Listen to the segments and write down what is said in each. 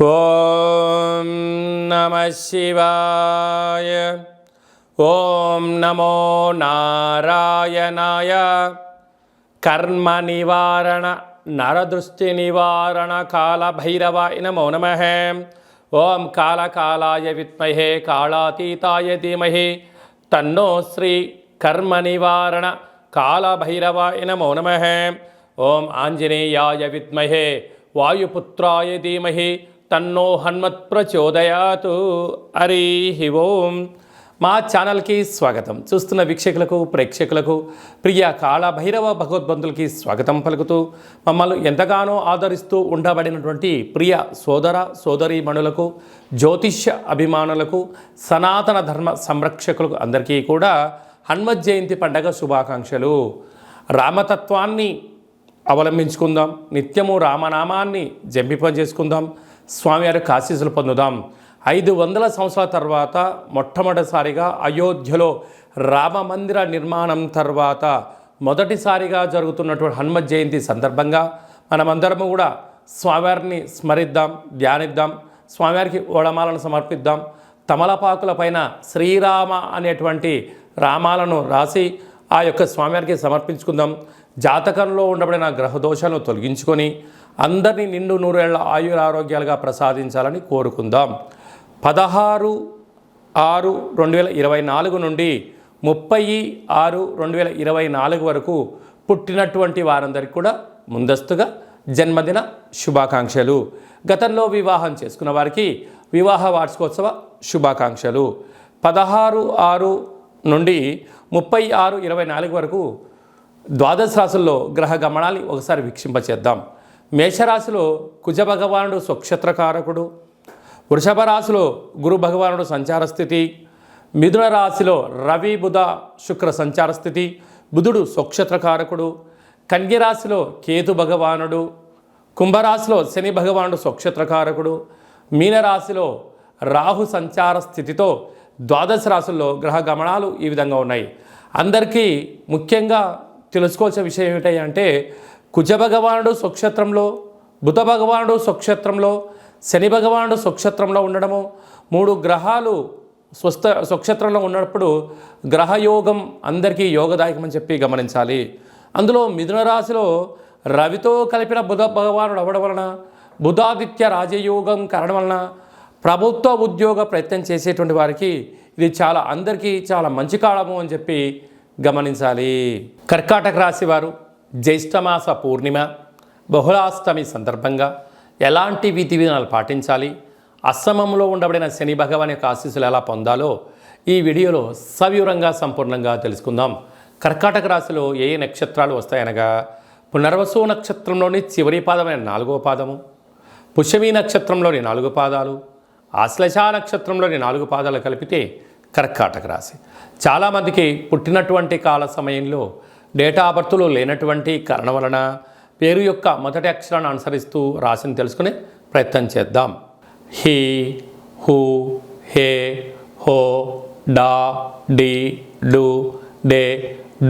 ఓం నమః శివాయ. ఓం నమో నారాయణాయ. కర్మ నివారణ నరదృష్టి నివారణ కాళభైరవాయ నమో నమః. ఓం కాళకాలాయ విద్మహే కాళాతీతాయ ధీమహి తన్నో శ్రీ కర్మ నివారణ కాళభైరవాయ నమో నమః. ఓం ఆంజనేయాయ విద్మహే వాయుపుత్రాయ ధీమహి తన్నో హనుమత్ ప్రచోదయాతు. హరి ఓం. మా ఛానల్కి స్వాగతం. చూస్తున్న వీక్షకులకు ప్రేక్షకులకు ప్రియ కాళభైరవ భగవద్బంధులకి స్వాగతం పలుకుతూ మమ్మల్ని ఎంతగానో ఆదరిస్తూ ఉండబడినటువంటి ప్రియ సోదర సోదరీమణులకు, జ్యోతిష్య అభిమానులకు, సనాతన ధర్మ సంరక్షకులకు అందరికీ కూడా హనుమత్ జయంతి పండగ శుభాకాంక్షలు. రామతత్వాన్ని అవలంబించుకుందాం, నిత్యము రామనామాన్ని జంపింపజేసుకుందాం, స్వామివారి ఆశీస్సులు పొందుదాం. 500 సంవత్సరాల తర్వాత మొట్టమొదటిసారిగా అయోధ్యలో రామమందిర నిర్మాణం తర్వాత మొదటిసారిగా జరుగుతున్నటువంటి హనుమత్ జయంతి సందర్భంగా మనమందరము కూడా స్వామివారిని స్మరిద్దాం, ధ్యానిద్దాం, స్వామివారికి ఓడమాలను సమర్పిద్దాం. తమలపాకుల పైన శ్రీరామ అనేటువంటి రామాలను రాసి ఆ యొక్క స్వామివారికి సమర్పించుకుందాం. జాతకంలో ఉండబడిన గ్రహదోషాలను తొలగించుకొని అందరినీ నిండు నూరేళ్ల ఆయురారోగ్యాలుగా ప్రసాదించాలని కోరుకుందాం. 16/6/2024 నుండి 30/6/2024 వరకు పుట్టినటువంటి వారందరికీ కూడా ముందస్తుగా జన్మదిన శుభాకాంక్షలు. గతంలో వివాహం చేసుకున్న వారికి వివాహ వార్షికోత్సవ శుభాకాంక్షలు. 16/6 నుండి 30/6/24 వరకు ద్వాదశ రాశుల్లో గ్రహ గమనాన్ని ఒకసారి వీక్షింపచేద్దాం. మేషరాశిలో కుజ భగవానుడు స్వక్షత్రకారకుడు, వృషభ రాశిలో గురు భగవానుడు సంచార స్థితి, మిథున రాశిలో రవి బుధ శుక్ర సంచార స్థితి, బుధుడు స్వక్షత్రకారకుడు, కన్య రాశిలో కేతు భగవానుడు, కుంభరాశిలో శని భగవానుడు స్వక్షత్రకారకుడు, మీనరాశిలో రాహు సంచార స్థితితో ద్వాదశ రాశుల్లో గ్రహ గమనాలు ఈ విధంగా ఉన్నాయి. అందరికీ ముఖ్యంగా తెలుసుకోవాల్సిన విషయం ఏమిటంటే కుజ భగవానుడు స్వక్షేత్రంలో, బుధ భగవానుడు స్వక్షేత్రంలో, శని భగవానుడు స్వక్షేత్రంలో ఉండడము, 3 గ్రహాలు స్వక్షేత్రంలో ఉన్నప్పుడు గ్రహయోగం అందరికీ యోగదాయకమని చెప్పి గమనించాలి. అందులో మిథున రాశిలో రవితో కలిపిన బుధ భగవానుడు అవ్వడం వలన, బుధాదిత్య రాజయోగం కారణం వలన ప్రభుత్వ ఉద్యోగ ప్రయత్నం చేసేటువంటి వారికి ఇది అందరికీ చాలా మంచి కాలము అని చెప్పి గమనించాలి. కర్కాటక రాశి వారు జ్యేష్ఠమాస పూర్ణిమ బహుళాష్టమి సందర్భంగా ఎలాంటి విధి విధానాలు పాటించాలి, అష్టమంలో ఉండబడిన శని భగవాన్ యొక్క ఆశీస్సులు ఎలా పొందాలో ఈ వీడియోలో సవివరంగా సంపూర్ణంగా తెలుసుకుందాం. కర్కాటక రాశిలో ఏ నక్షత్రాలు వస్తాయనగా పునర్వసు నక్షత్రంలోని చివరి పాదమైన 4వ పాదము, పుష్యమీ నక్షత్రంలోని 4 పాదాలు, ఆశ్లేష నక్షత్రంలోని 4 పాదాలు కలిపితే కర్కాటక రాశి. చాలామందికి పుట్టినటువంటి కాల సమయంలో డేటా ఆఫ్ బర్త్లో లేనటువంటి కారణం వలన పేరు యొక్క మొదటి అక్షరాన్ని అనుసరిస్తూ రాశిని తెలుసుకునే ప్రయత్నం చేద్దాం. హీ, హూ, హే, హో, డా, డి, డు, డే,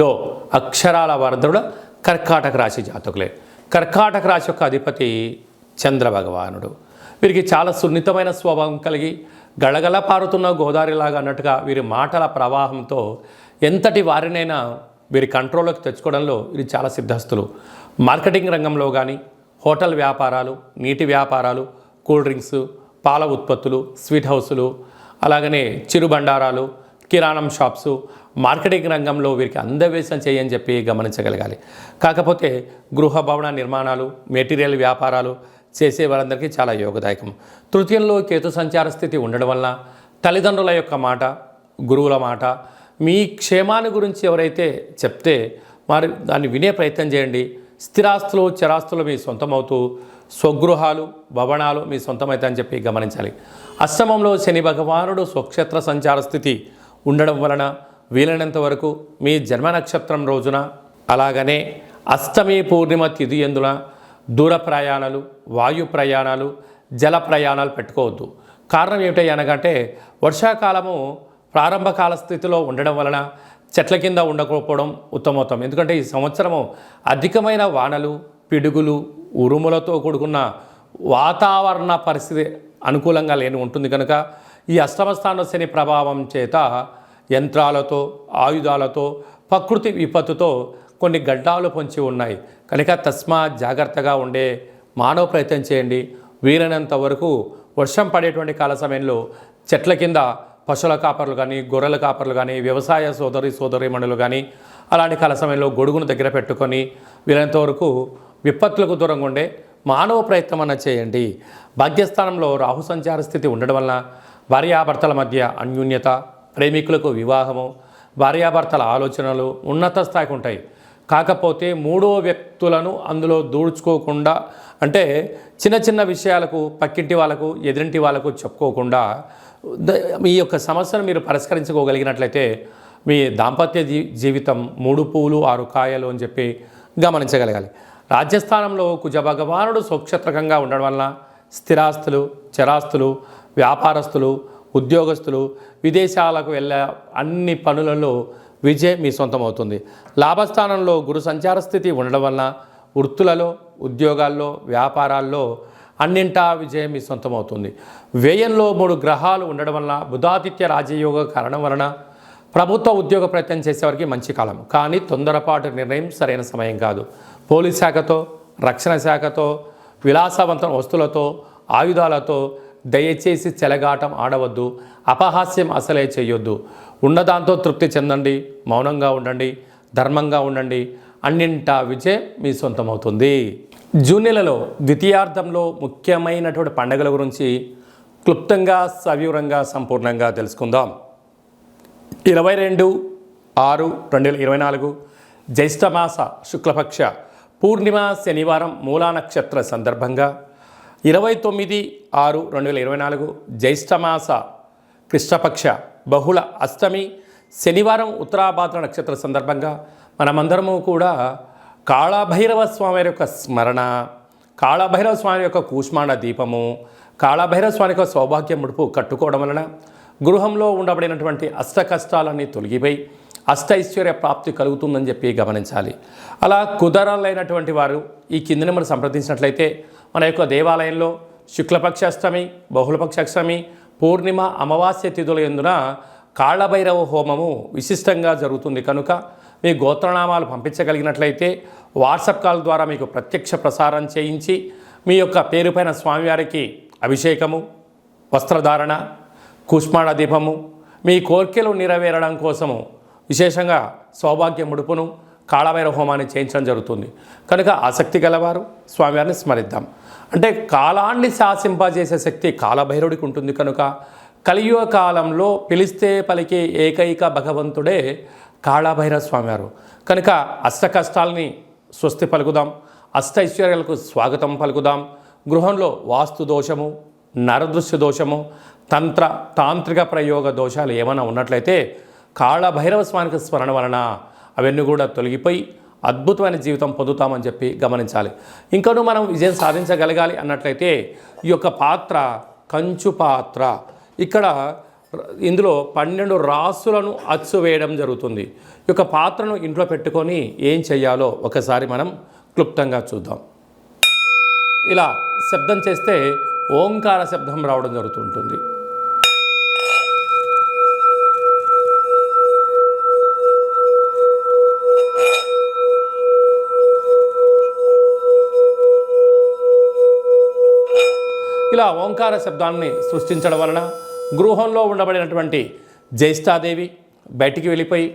డో అక్షరాల వరదడు కర్కాటక రాశి జాతకులే. కర్కాటక రాశి యొక్క అధిపతి చంద్ర భగవానుడు. వీరికి చాలా సున్నితమైన స్వభావం కలిగి గళగల పారుతున్న గోదావరిలాగా అన్నట్టుగా వీరి మాటల ప్రవాహంతో ఎంతటి వారినైనా వీరి కంట్రోల్లోకి తెచ్చుకోవడంలో వీరు చాలా సిద్ధస్తులు. మార్కెటింగ్ రంగంలో కానీ, హోటల్ వ్యాపారాలు, నీటి వ్యాపారాలు, కూల్ డ్రింక్స్, పాల ఉత్పత్తులు, స్వీట్ హౌసులు, అలాగనే చిరు బండారాలు, కిరాణం షాప్సు, మార్కెటింగ్ రంగంలో వీరికి అందవేశం చేయని చెప్పి గమనించగలగాలి. కాకపోతే గృహ భవన నిర్మాణాలు, మెటీరియల్ వ్యాపారాలు చేసే వారందరికీ చాలా యోగదాయకం. తృతీయంలో కేతు సంచార స్థితి ఉండడం వలన తల్లిదండ్రుల యొక్క మాట, గురువుల మాట, మీ క్షేమాన్ని గురించి ఎవరైతే చెప్తే వారు దాన్ని వినే ప్రయత్నం చేయండి. స్థిరాస్తులు చరాస్తులు మీ సొంతమవుతూ స్వగృహాలు భవనాలు మీ సొంతమవుతాయని చెప్పి గమనించాలి. అష్టమంలో శని భగవానుడు స్వక్షేత్ర సంచార స్థితి ఉండడం వలన వీలైనంత వరకు మీ జన్మ నక్షత్రం రోజున, అలాగనే అష్టమి పూర్ణిమ తిథి ఎందున దూర ప్రయాణాలు, వాయు ప్రయాణాలు, జల ప్రయాణాలు పెట్టుకోవద్దు. కారణం ఏమిటి అనగంటే వర్షాకాలము ప్రారంభ కాల స్థితిలో ఉండడం వలన చెట్ల కింద ఉండకపోవడం ఉత్తమోత్తం. ఎందుకంటే ఈ సంవత్సరము అధికమైన వానలు, పిడుగులు, ఉరుములతో కూడుకున్న వాతావరణ పరిస్థితి అనుకూలంగా లేని ఉంటుంది కనుక ఈ అష్టమ స్థాన శని ప్రభావం చేత యంత్రాలతో ఆయుధాలతో ప్రకృతి విపత్తుతో కొన్ని గడ్డాలు పొంచి ఉన్నాయి కనుక తస్మాత్ జాగ్రత్తగా ఉండే మానవ ప్రయత్నం చేయండి. వీలైనంత వరకు వర్షం పడేటువంటి కాల సమయంలో చెట్ల కింద పశువుల కాపర్లు కానీ గొర్రెల కాపర్లు కానీ వ్యవసాయ సోదరీమణులు కానీ అలాంటి కాల సమయంలో గొడుగును దగ్గర పెట్టుకొని వీలైనంత వరకు విపత్తులకు దూరంగా ఉండే మానవ ప్రయత్నం అన్న చేయండి. భాగ్యస్థానంలో రాహు సంచార స్థితి ఉండడం వలన భార్యాభర్తల మధ్య అన్యోన్యత, ప్రేమికులకు వివాహము, భార్యాభర్తల ఆలోచనలు ఉన్నత స్థాయికి ఉంటాయి. కాకపోతే మూడో వ్యక్తులను అందులో దూడ్చుకోకుండా, అంటే చిన్న చిన్న విషయాలకు పక్కింటి వాళ్ళకు ఎదురింటి వాళ్ళకు చెప్పుకోకుండా మీ యొక్క సమస్యను మీరు పరిష్కరించుకోగలిగినట్లయితే మీ దాంపత్య జీవితం 3 పూలు 6 కాయలు అని చెప్పి గమనించగలగాలి. రాజ్యస్థానంలో కుజ భగవానుడు సౌక్షత్రకంగా ఉండడం వలన స్థిరాస్తులు, చరాస్తులు, వ్యాపారస్తులు, ఉద్యోగస్తులు, విదేశాలకు వెళ్ళే అన్ని పనులలో విజయం మీ సొంతం అవుతుంది. లాభస్థానంలో గురు సంచార స్థితి ఉండడం వలన వృత్తులలో, ఉద్యోగాల్లో, వ్యాపారాల్లో అన్నింటా విజయం మీ సొంతం అవుతుంది. వ్యయంలో 3 గ్రహాలు ఉండడం వలన బుధాదిత్య రాజయోగ కారణం వలన ప్రభుత్వ ఉద్యోగ ప్రయత్నం చేసేవారికి మంచి కాలం. కానీ తొందరపాటు నిర్ణయం సరైన సమయం కాదు. పోలీస్ శాఖతో, రక్షణ శాఖతో, విలాసవంతమైన వస్తువులతో, ఆయుధాలతో దయచేసి చెలగాటం ఆడవద్దు. అపహాస్యం అసలే చేయొద్దు. ఉన్నదాంతో తృప్తి చెందండి, మౌనంగా ఉండండి, ధర్మంగా ఉండండి. అన్నింటా విజయం మీ సొంతమవుతుంది. జూన్ నెలలో ద్వితీయార్థంలో ముఖ్యమైనటువంటి పండుగల గురించి క్లుప్తంగా సవివరంగా సంపూర్ణంగా తెలుసుకుందాం. 22/6/2024 జ్యేష్ఠమాస శుక్లపక్ష పూర్ణిమ శనివారం మూలా నక్షత్ర సందర్భంగా 29/6/2024 జ్యేష్ఠమాస కృష్ణపక్ష బహుళ అష్టమి శనివారం ఉత్తరాభాద్ర నక్షత్ర సందర్భంగా మనమందరము కూడా కాళభైరవ స్వామి యొక్క స్మరణ, కాళభైరవ స్వామి యొక్క కూష్మాండ దీపము, కాళభైరవ స్వామి యొక్క సౌభాగ్య ముడుపు కట్టుకోవడం వలన గృహంలో ఉండబడినటువంటి అష్ట కష్టాలన్నీ తొలగిపోయి అష్టైశ్వర్య ప్రాప్తి కలుగుతుందని చెప్పి గమనించాలి. అలా కుదరలేనటువంటి వారు ఈ కింద నెంబర్ సంప్రదించినట్లయితే మన యొక్క దేవాలయంలో శుక్లపక్ష అష్టమి, బహుళపక్ష అష్టమి, పూర్ణిమ, అమావాస్య తిథుల యందున కాళభైరవ హోమము విశిష్టంగా జరుగుతుంది. కనుక మీ గోత్రనామాలు పంపించగలిగినట్లయితే వాట్సాప్ కాల్ ద్వారా మీకు ప్రత్యక్ష ప్రసారం చేయించి మీ యొక్క పేరుపైన స్వామివారికి అభిషేకము, వస్త్రధారణ, కూష్మాండ దీపము, మీ కోర్కెలు నెరవేరడం కోసము విశేషంగా సౌభాగ్య ముడుపును, కాళభైరవ హోమాన్ని చేయించడం జరుగుతుంది. కనుక ఆసక్తి గలవారు స్వామివారిని స్మరిద్దాం. అంటే కాలాన్ని శాసింపజేసే శక్తి కాళభైరవుడికి ఉంటుంది. కనుక కలియుగ కాలంలో పిలిస్తే పలికే ఏకైక భగవంతుడే కాళభైరవ స్వామివారు. కనుక అష్ట కష్టాలని స్వస్తి పలుకుదాం, అష్టైశ్వర్యాలకు స్వాగతం పలుకుదాం. గృహంలో వాస్తు దోషము, నరదృశ్య దోషము, తాంత్రిక ప్రయోగ దోషాలు ఏమైనా ఉన్నట్లయితే కాళభైరవ స్వామికి స్మరణ వలన అవన్నీ కూడా తొలగిపోయి అద్భుతమైన జీవితం పొందుతామని చెప్పి గమనించాలి. ఇంకనూ మనం విజయం సాధించగలగాలి అన్నట్లయితే ఈ యొక్క పాత్ర కంచు పాత్ర. ఇక్కడ ఇందులో 12 రాసులను అచ్చు వేయడం జరుగుతుంది. ఈ యొక్క పాత్రను ఇంట్లో పెట్టుకొని ఏం చెయ్యాలో ఒకసారి మనం క్లుప్తంగా చూద్దాం. ఇలా శబ్దం చేస్తే ఓంకార శబ్దం రావడం జరుగుతుంటుంది. ఇలా ఓంకార శబ్దాన్ని సృష్టించడం వలన గృహంలో ఉండబడినటువంటి జ్యేష్ఠాదేవి బయటికి వెళ్ళిపోయి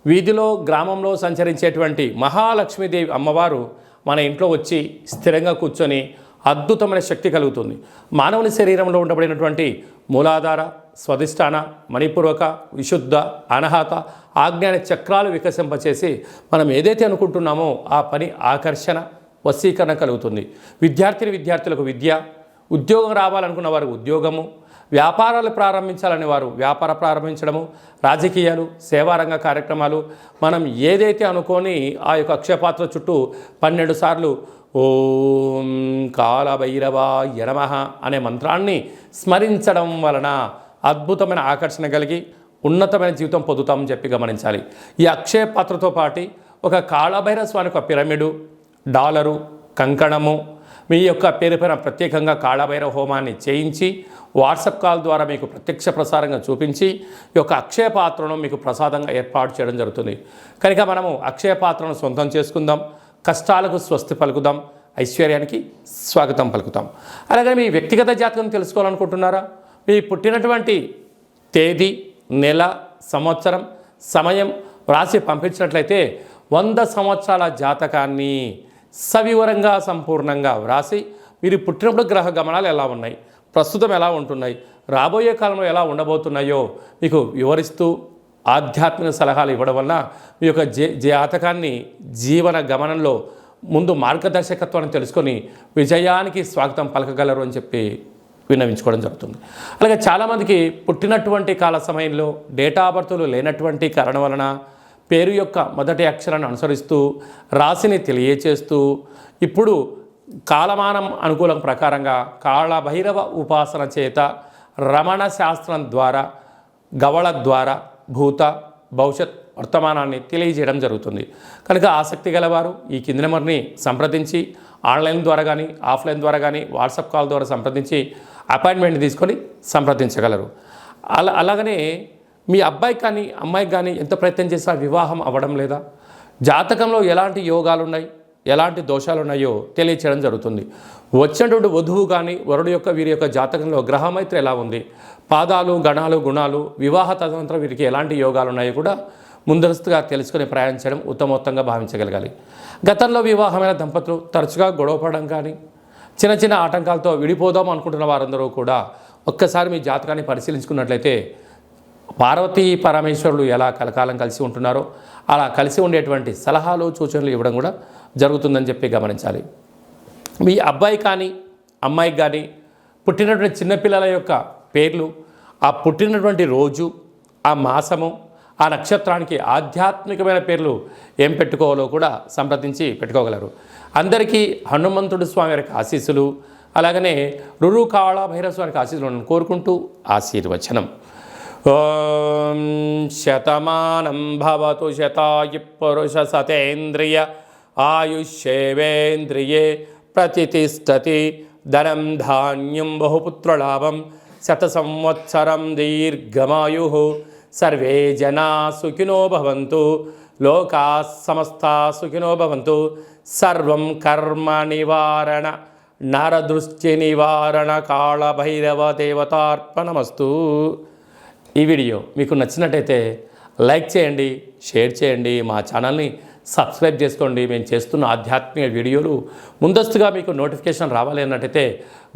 వీధిలో, గ్రామంలో సంచరించేటువంటి మహాలక్ష్మీదేవి అమ్మవారు మన ఇంట్లో వచ్చి స్థిరంగా కూర్చొని అద్భుతమైన శక్తి కలుగుతుంది. మానవుని శరీరంలో ఉండబడినటువంటి మూలాధార, స్వధిష్టాన, మణిపూర్వక, విశుద్ధ, అనాహత, ఆజ్ఞాన చక్రాలు వికసింపచేసి మనం ఏదైతే అనుకుంటున్నామో ఆ పని ఆకర్షణ, వశీకరణ కలుగుతుంది. విద్యార్థులకు విద్య, ఉద్యోగం రావాలనుకున్న వారు ఉద్యోగము, వ్యాపారాలు ప్రారంభించాలని వారు వ్యాపార ప్రారంభించడము, రాజకీయాలు, సేవారంగ కార్యక్రమాలు, మనం ఏదైతే అనుకొని ఆ యొక్క అక్షయపాత్ర చుట్టూ 12 సార్లు ఓం కాళభైరవాయ నమః అనే మంత్రాన్ని స్మరించడం వలన అద్భుతమైన ఆకర్షణ కలిగి ఉన్నతమైన జీవితం పొందుతామని చెప్పి గమనించాలి. ఈ అక్షయ పాత్రతో పాటు ఒక కాళభైరవ స్వామి యొక్క పిరమిడు, డాలరు, కంకణము, మీ యొక్క పేరు పైన ప్రత్యేకంగా కాళభైరవ హోమాన్ని చేయించి వాట్సాప్ కాల్ ద్వారా మీకు ప్రత్యక్ష ప్రసారంగా చూపించి ఈ యొక్క అక్షయ పాత్రను మీకు ప్రసాదంగా ఏర్పాటు చేయడం జరుగుతుంది. కనుక మనము అక్షయ పాత్రను సొంతం చేసుకుందాం, కష్టాలకు స్వస్తి పలుకుదాం, ఐశ్వర్యానికి స్వాగతం పలుకుతాం. అలాగే మీ వ్యక్తిగత జాతకం తెలుసుకోవాలనుకుంటున్నారా? మీ పుట్టినటువంటి తేదీ, నెల, సంవత్సరం, సమయం రాసి పంపించినట్లయితే 100 సంవత్సరాల జాతకాన్ని సవివరంగా సంపూర్ణంగా వ్రాసి మీరు పుట్టినప్పుడు గ్రహ గమనాలు ఎలా ఉన్నాయి, ప్రస్తుతం ఎలా ఉంటున్నాయి, రాబోయే కాలంలో ఎలా ఉండబోతున్నాయో మీకు వివరిస్తూ ఆధ్యాత్మిక సలహాలు ఇవ్వడం వల్ల మీ యొక్క జాతకాన్ని జీవన గమనంలో ముందు మార్గదర్శకత్వాన్ని తెలుసుకొని విజయానికి స్వాగతం పలకగలరు అని చెప్పి విన్నవించుకోవడం జరుగుతుంది. అలాగే చాలామందికి పుట్టినటువంటి కాల సమయంలో డేటా ఆఫ్ బర్త్లు లేనటువంటి కారణం వలన పేరు యొక్క మొదటి అక్షరాన్ని అనుసరిస్తూ రాశిని తెలియచేస్తూ ఇప్పుడు కాలమానం అనుకూలం ప్రకారంగా కాళభైరవ ఉపాసన చేత రమణ శాస్త్రం ద్వారా గవళ ద్వారా భూత భవిష్యత్ వర్తమానాన్ని తెలియజేయడం జరుగుతుంది. కనుక ఆసక్తి గలవారు ఈ కింది నెంబర్ని సంప్రదించి ఆన్లైన్ ద్వారా కానీ ఆఫ్లైన్ ద్వారా కానీ వాట్సాప్ కాల్ ద్వారా సంప్రదించి అపాయింట్మెంట్ తీసుకొని సంప్రదించగలరు. అలాగనే మీ అబ్బాయికి కానీ అమ్మాయికి కానీ ఎంత ప్రయత్నం చేసినా వివాహం అవ్వడం లేదా, జాతకంలో ఎలాంటి యోగాలు ఉన్నాయి, ఎలాంటి దోషాలు ఉన్నాయో తెలియచేయడం జరుగుతుంది. వచ్చినటువంటి వధువు కానీ వరుడు యొక్క వీరి యొక్క జాతకంలో గ్రహమైత్రి ఎలా ఉంది, పాదాలు, గణాలు, గుణాలు, వివాహ తదనంతరం వీరికి ఎలాంటి యోగాలు ఉన్నాయో కూడా ముందస్తుగా తెలుసుకుని ప్రయాణించడం ఉత్తమోత్తంగా భావించగలగాలి. గతంలో వివాహమైన దంపతులు తరచుగా గొడవపడడం కానీ చిన్న చిన్న ఆటంకాలతో విడిపోదాం అనుకుంటున్న వారందరూ కూడా ఒక్కసారి మీ జాతకాన్ని పరిశీలించుకున్నట్లయితే పార్వతీ పరమేశ్వరులు ఎలా కలకాలం కలిసి ఉంటున్నారో అలా కలిసి ఉండేటువంటి సలహాలు సూచనలు ఇవ్వడం కూడా జరుగుతుందని చెప్పి గమనించాలి. మీ అబ్బాయి కానీ అమ్మాయికి కానీ పుట్టినటువంటి చిన్నపిల్లల యొక్క పేర్లు, ఆ పుట్టినటువంటి రోజు, ఆ మాసము, ఆ నక్షత్రానికి ఆధ్యాత్మికమైన పేర్లు ఏం పెట్టుకోవాలో కూడా సంప్రదించి పెట్టుకోగలరు. అందరికీ హనుమంతుడు స్వామి వారికి ఆశీస్సులు, అలాగనే రురు కాళభైరవ స్వామికి ఆశీస్సులను కోరుకుంటూ ఆశీర్వచనం. ఓం శతమానం భవతు శతాయు పురుష సతేంద్రియ ఆయుష్యేవేంద్రియే ప్రతిష్టతి ధనం ధాన్యం బహుపుత్రలాభం శత సంవత్సరం దీర్ఘమాయు సర్వే జనా సుఖినో భవంతు లోకా సమస్తా సుఖినో భవంతు. సర్వం కర్మ నివారణ నరదృష్టి నివారణ కాళభైరవ దేవతార్పణమస్తు. ఈ వీడియో మీకు నచ్చినట్టయితే లైక్ చేయండి, షేర్ చేయండి, మా ఛానల్ని సబ్స్క్రైబ్ చేసుకోండి. మేము చేస్తున్న ఆధ్యాత్మిక వీడియోలు ముందస్తుగా మీకు నోటిఫికేషన్ రావాలి అన్నట్టయితే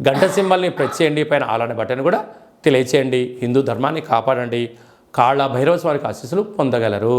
గంట సింబల్ని ప్రెస్ చేయండి, పైన ఆల్ అనే బటన్ కూడా తెలియచేయండి. హిందూ ధర్మాన్ని కాపాడండి, కాళభైరవ స్వామికి ఆశీస్సులు పొందగలరు.